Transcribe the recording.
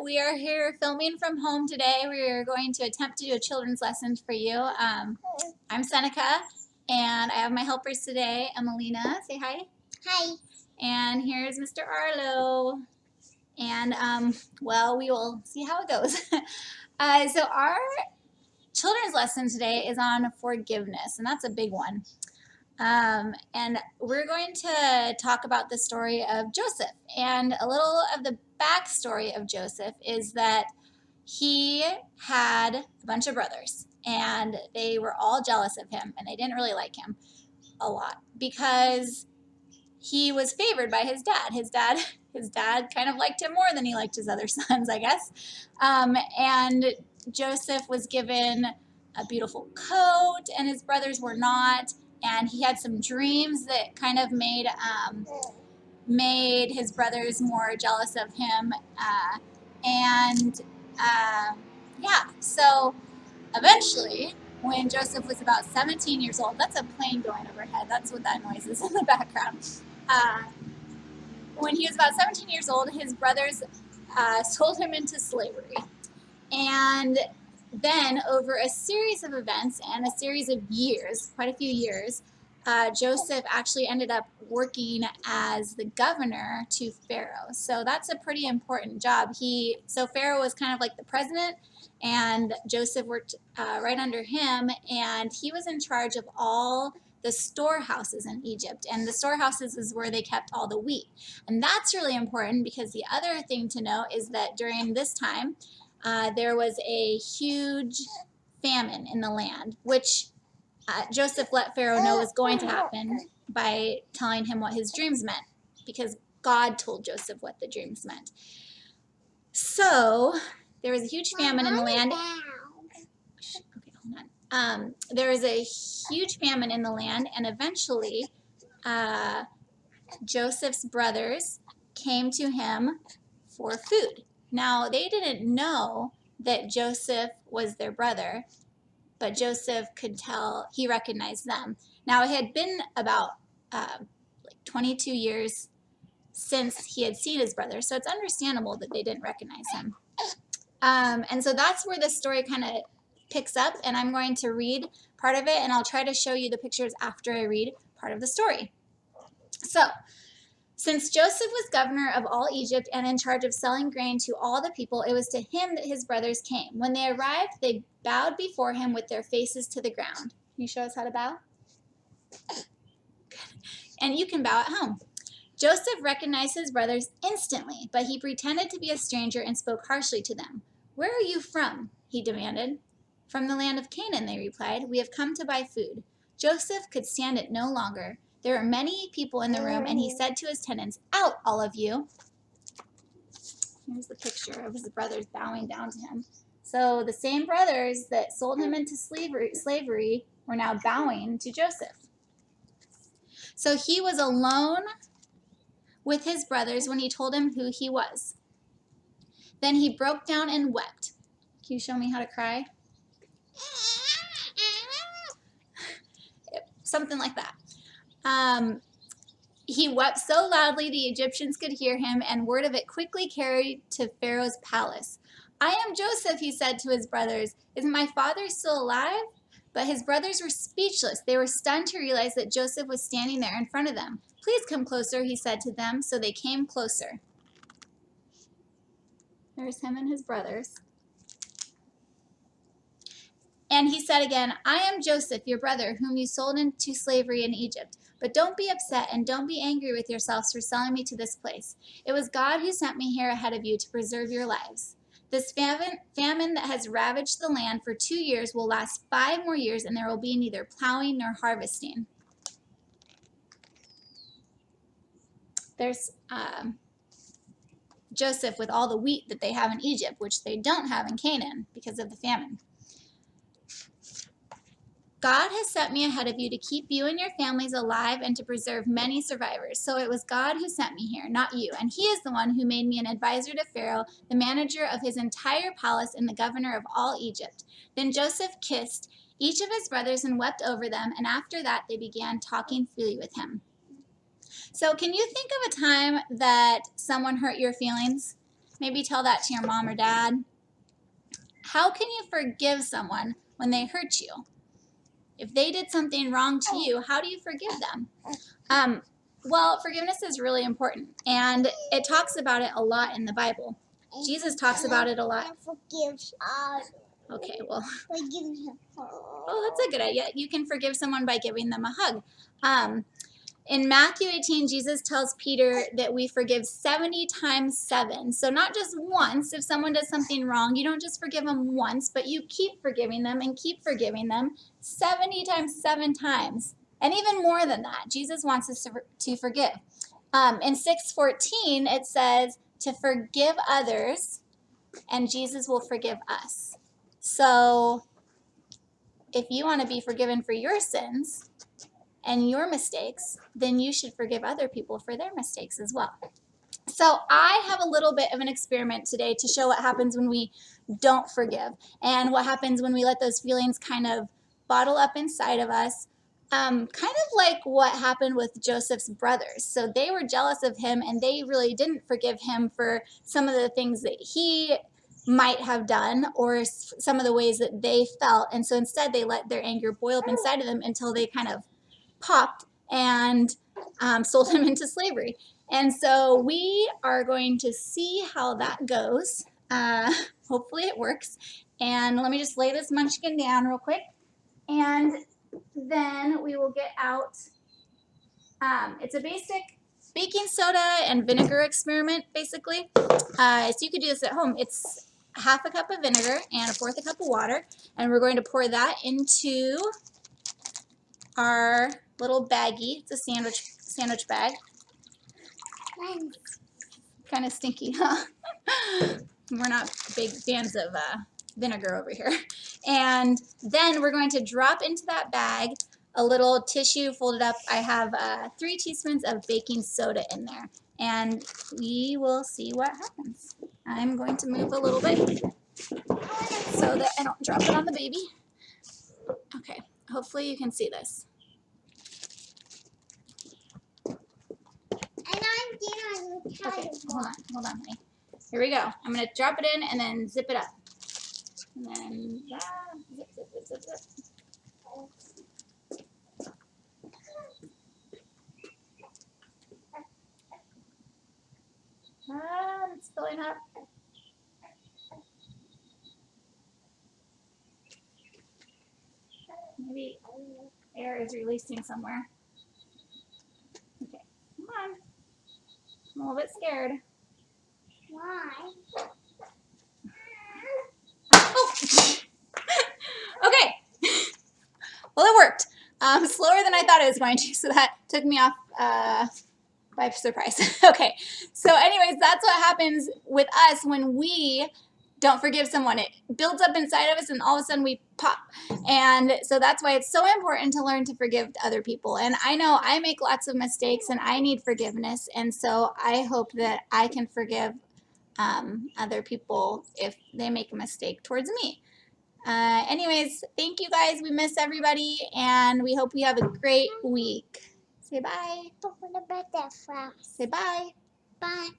We are here filming from home today. We are going to attempt to do a children's lesson for you. I'm Seneca, and I have my helpers today. Emelina, say hi. Hi. And here's Mr. Arlo. And, well, we will see how it goes. So our children's lesson today is on forgiveness, and that's a big one. And we're going to talk about the story of Joseph. And a little of the backstory of Joseph is that he had a bunch of brothers, and they were all jealous of him, and they didn't really like him a lot because he was favored by his dad. His dad kind of liked him more than he liked his other sons, I guess. And Joseph was given a beautiful coat, and his brothers were not. And he had some dreams that kind of made his brothers more jealous of him. Yeah, so eventually, when Joseph was about 17 years old, that's a plane going overhead. That's what that noise is in the background. When he was about 17 years old, his brothers sold him into slavery. And then, over a series of events and a series of years, quite a few years, Joseph actually ended up working as the governor to Pharaoh. So that's a pretty important job. So Pharaoh was kind of like the president, and Joseph worked right under him, and he was in charge of all the storehouses in Egypt. And the storehouses is where they kept all the wheat. And that's really important because the other thing to know is that during this time, there was a huge famine in the land, which Joseph let Pharaoh know was going to happen by telling him what his dreams meant, because God told Joseph what the dreams meant. So there was a huge famine in the land. Okay, hold on. There was a huge famine in the land, and eventually Joseph's brothers came to him for food. Now, they didn't know that Joseph was their brother, but Joseph could tell, he recognized them. Now, it had been about 22 years since he had seen his brother, so it's understandable that they didn't recognize him. And so that's where the story kind of picks up, and I'm going to read part of it, and I'll try to show you the pictures after I read part of the story. So, since Joseph was governor of all Egypt and in charge of selling grain to all the people, it was to him that his brothers came. When they arrived, they bowed before him with their faces to the ground. Can you show us how to bow? And you can bow at home. Joseph recognized his brothers instantly, but he pretended to be a stranger and spoke harshly to them. "Where are you from?" he demanded. "From the land of Canaan," they replied. "We have come to buy food." Joseph could stand it no longer. There were many people in the room, and he said to his tenants, "Out, all of you." Here's the picture of his brothers bowing down to him. So the same brothers that sold him into slavery were now bowing to Joseph. So he was alone with his brothers when he told him who he was. Then he broke down and wept. Can you show me how to cry? Something like that. He wept so loudly the Egyptians could hear him, and word of it quickly carried to Pharaoh's palace. "I am Joseph," he said to his brothers. "Is my father still alive?" But his brothers were speechless. They were stunned to realize that Joseph was standing there in front of them. "Please come closer," he said to them. So they came closer. There's him and his brothers. And he said again, "I am Joseph, your brother, whom you sold into slavery in Egypt. But don't be upset and don't be angry with yourselves for selling me to this place. It was God who sent me here ahead of you to preserve your lives. This famine that has ravaged the land for 2 years will last 5 more years, and there will be neither plowing nor harvesting." There's Joseph with all the wheat that they have in Egypt, which they don't have in Canaan because of the famine. "God has sent me ahead of you to keep you and your families alive and to preserve many survivors. So it was God who sent me here, not you. And he is the one who made me an advisor to Pharaoh, the manager of his entire palace, and the governor of all Egypt." Then Joseph kissed each of his brothers and wept over them, and after that they began talking freely with him. So can you think of a time that someone hurt your feelings? Maybe tell that to your mom or dad. How can you forgive someone when they hurt you? If they did something wrong to you, how do you forgive them? Well, forgiveness is really important, and it talks about it a lot in the Bible. Jesus talks about it a lot. Okay, well. Oh, that's a good idea. You can forgive someone by giving them a hug. In Matthew 18, Jesus tells Peter that we forgive 70 times 7. So not just once. If someone does something wrong, you don't just forgive them once, but you keep forgiving them and keep forgiving them 70 times 7 times. And even more than that, Jesus wants us to forgive. In 6:14, it says to forgive others, and Jesus will forgive us. So if you want to be forgiven for your sins and your mistakes, then you should forgive other people for their mistakes as well. So I have a little bit of an experiment today to show what happens when we don't forgive and what happens when we let those feelings kind of bottle up inside of us. Kind of like what happened with Joseph's brothers. So they were jealous of him and they really didn't forgive him for some of the things that he might have done or some of the ways that they felt. And so instead they let their anger boil up inside of them until they kind of popped and sold him into slavery. And so we are going to see how that goes. Hopefully it works. And let me just lay this munchkin down real quick. And then we will get out, it's a basic baking soda and vinegar experiment, basically. So you could do this at home. It's half a cup of vinegar and a fourth a cup of water. And we're going to pour that into our little baggie. It's a sandwich bag. Kind of stinky, huh? We're not big fans of vinegar over here. And then we're going to drop into that bag a little tissue folded up. I have 3 teaspoons of baking soda in there. And we will see what happens. I'm going to move a little bit so that I don't drop it on the baby. Okay, hopefully you can see this. Okay, hold on, honey. Here we go. I'm going to drop it in and then zip it up. And then, zip. It's filling up. Maybe air is releasing somewhere. Okay, come on. I'm a little bit scared. Why? Oh! Okay. Well, it worked. Slower than I thought it was going to, so that took me off by surprise. Okay. So anyways, that's what happens with us when we don't forgive someone. It builds up inside of us and all of a sudden we pop. And so that's why it's so important to learn to forgive other people. And I know I make lots of mistakes and I need forgiveness. And so I hope that I can forgive other people if they make a mistake towards me. Anyways, thank you guys. We miss everybody and we hope you have a great week. Say bye. Say bye. Bye.